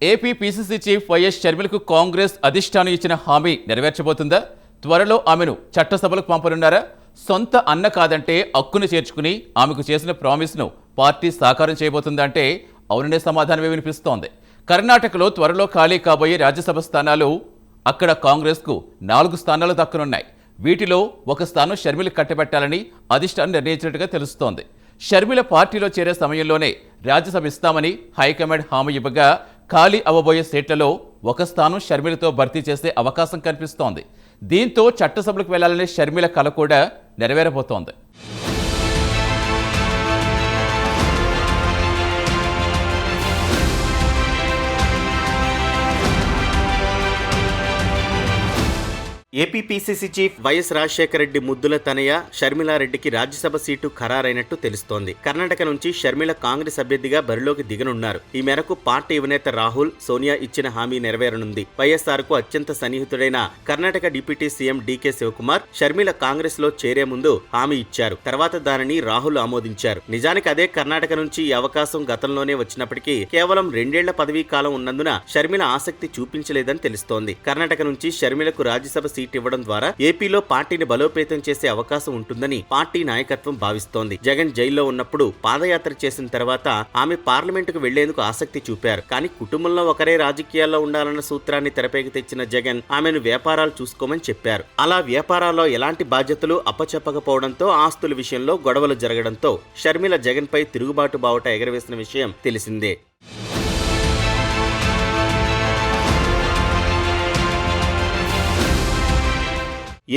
AP PCC chief YS షర్మిలకు కాంగ్రెస్ అధిష్టానం ఇచ్చిన హామీ నెరవేర్చబోతుందా? త్వరలో ఆమెను చట్టసభలకు పంపనున్నారా? సొంత అన్న కాదంటే హక్కును చేర్చుకుని ఆమెకు చేసిన ప్రామిస్ను పార్టీ సాకారం చేయబోతుందా అంటే అవుననే సమాధానమే వినిపిస్తోంది. కర్ణాటకలో త్వరలో ఖాళీ కాబోయే రాజ్యసభ స్థానాలు అక్కడ కాంగ్రెస్కు 4 స్థానాలు దక్కనున్నాయి. వీటిలో ఒక స్థానం షర్మిలకు కట్టబెట్టాలని అధిష్టానం నిర్ణయించినట్టుగా తెలుస్తోంది. షర్మిల పార్టీలో చేరే సమయంలోనే రాజ్యసభ ఇస్తామని హైకమాండ్ హామీ ఇవ్వగా ఖాళీ అవ్వబోయే సీట్లలో ఒక స్థానం షర్మిలతో భర్తీ చేసే అవకాశం కనిపిస్తోంది. దీంతో చట్టసభలకు వెళ్లాలనే షర్మిల కల కూడా నెరవేరబోతోంది. AP PCC chief YS Rajasekhara Reddy ముద్దుల తనయ షర్మిలారెడ్డికి రాజ్యసభ సీటు ఖరారైనట్టు తెలుస్తోంది. కర్ణాటక నుంచి షర్మిల కాంగ్రెస్ అభ్యర్థిగా బరిలోకి దిగనున్నారు. ఈ మేరకు పార్టీ యువనేత రాహుల్, సోనియా ఇచ్చిన హామీ నెరవేరనుంది. వైఎస్ఆర్ కు అత్యంత సన్నిహితుడైన Karnataka deputy CM DK Shivakumar Sharmila Congress లో చేరే ముందు హామీ ఇచ్చారు. తర్వాత దానిని రాహుల్ ఆమోదించారు. నిజానికి అదే కర్ణాటక నుంచి ఈ అవకాశం గతంలోనే వచ్చినప్పటికీ కేవలం 2 ఏళ్ల పదవీ కాలం ఉన్నందున షర్మిల ఆసక్తి చూపించలేదని తెలుస్తోంది. కర్ణాటక నుంచి షర్మిలకు రాజ్యసభ సీట్ ఇవ్వడం ద్వారా ఏపీలో పార్టీని బలోపేతం చేసే అవకాశం ఉంటుందని పార్టీ నాయకత్వం భావిస్తోంది. జగన్ జైల్లో ఉన్నప్పుడు పాదయాత్ర చేసిన తర్వాత ఆమె పార్లమెంటుకు వెళ్లేందుకు ఆసక్తి చూపారు. కానీ కుటుంబంలో ఒకరే రాజకీయాల్లో ఉండాలన్న సూత్రాన్ని తెరపైకి తెచ్చిన జగన్ ఆమెను వ్యాపారాలు చూసుకోమని చెప్పారు. అలా వ్యాపారాల్లో ఎలాంటి బాధ్యతలు అప్పచెప్పకపోవడంతో ఆస్తుల విషయంలో గొడవలు జరగడంతో షర్మిల జగన్ పై తిరుగుబాటు బావుట ఎగరవేసిన విషయం తెలిసిందే.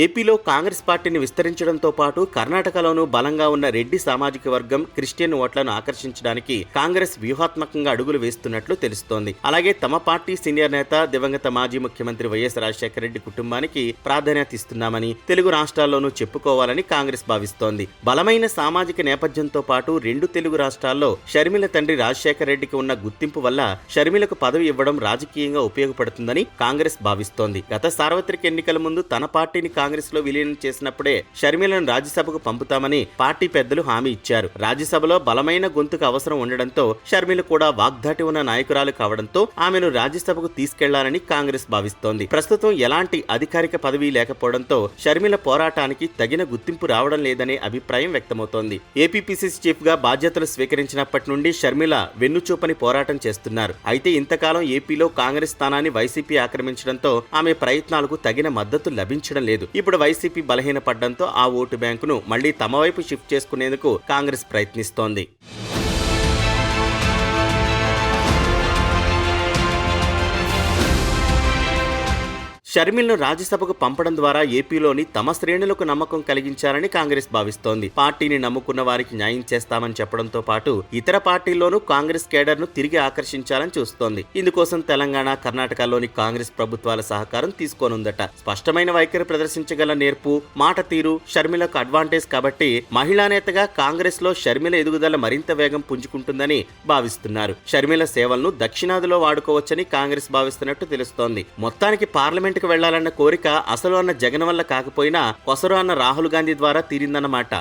ఏపీలో కాంగ్రెస్ పార్టీని విస్తరించడంతో పాటు కర్ణాటకలోనూ బలంగా ఉన్న రెడ్డి సామాజిక వర్గం, క్రిస్టియన్ ఓట్లను ఆకర్షించడానికి కాంగ్రెస్ వ్యూహాత్మకంగా అడుగులు వేస్తున్నట్లు తెలుస్తోంది. అలాగే తమ పార్టీ సీనియర్ నేత, దివంగత మాజీ ముఖ్యమంత్రి వైఎస్ రాజశేఖర రెడ్డి కుటుంబానికి ప్రాధాన్యత ఇస్తున్నామని తెలుగు రాష్ట్రాల్లోనూ చెప్పుకోవాలని కాంగ్రెస్ భావిస్తోంది. బలమైన సామాజిక నేపథ్యంతో పాటు 2 తెలుగు రాష్ట్రాల్లో షర్మిల తండ్రి రాజశేఖర రెడ్డికి ఉన్న గుర్తింపు వల్ల షర్మిలకు పదవి ఇవ్వడం రాజకీయంగా ఉపయోగపడుతుందని కాంగ్రెస్ భావిస్తోంది. గత సార్వత్రిక ఎన్నికల ముందు తన పార్టీని కాంగ్రెస్ లో విలీనం చేసినప్పుడే షర్మిలను రాజ్యసభకు పంపుతామని పార్టీ పెద్దలు హామీ ఇచ్చారు. రాజ్యసభలో బలమైన గొంతుకు అవసరం ఉండడంతో షర్మిల కూడా వాగ్దాటి ఉన్న నాయకురాలు కావడంతో ఆమెను రాజ్యసభకు తీసుకెళ్లాలని కాంగ్రెస్ భావిస్తోంది. ప్రస్తుతం ఎలాంటి అధికారిక పదవి లేకపోవడంతో షర్మిల పోరాటానికి తగిన గుర్తింపు రావడం లేదనే అభిప్రాయం వ్యక్తమవుతోంది. ఏపీ పీసీసీ చీఫ్ గా బాధ్యతలు స్వీకరించినప్పటి నుండి షర్మిల వెన్నుచూపని పోరాటం చేస్తున్నారు. అయితే ఇంతకాలం ఏపీలో కాంగ్రెస్ స్థానాన్ని వైసీపీ ఆక్రమించడంతో ఆమె ప్రయత్నాలకు తగిన మద్దతు లభించడం లేదు. ఇప్పుడు వైసీపీ బలహీనపడడంతో ఆ ఓటు బ్యాంకును మళ్లీ తమ వైపు షిఫ్ట్ చేసుకునేందుకు కాంగ్రెస్ ప్రయత్నిస్తోంది. షర్మిలను రాజ్యసభకు పంపడం ద్వారా ఏపీలోని తమ శ్రేణులకు నమ్మకం కలిగించాలని కాంగ్రెస్ భావిస్తోంది. పార్టీని నమ్ముకున్న వారికి న్యాయం చేస్తామని చెప్పడంతో పాటు ఇతర పార్టీల్లోనూ కాంగ్రెస్ కేడర్ను తిరిగి ఆకర్షించాలని చూస్తోంది. ఇందుకోసం తెలంగాణ, కర్ణాటకలోని కాంగ్రెస్ ప్రభుత్వాల సహకారం తీసుకోనుందట. స్పష్టమైన వైఖరి ప్రదర్శించగల నేర్పు, మాట తీరు షర్మిలకు అడ్వాంటేజ్ కాబట్టి మహిళా నేతగా కాంగ్రెస్ లో షర్మిల ఎదుగుదల మరింత వేగం పుంజుకుంటుందని భావిస్తున్నారు. షర్మిల సేవలను దక్షిణాదిలో వాడుకోవచ్చని కాంగ్రెస్ భావిస్తున్నట్టు తెలుస్తోంది. మొత్తానికి పార్లమెంట్ వెళ్లాలన్న కోరిక అసలు అన్న జగన్ వల్ల కాకపోయినా కొసరు అన్న రాహుల్ గాంధీ ద్వారా తీరిందన్నమాట.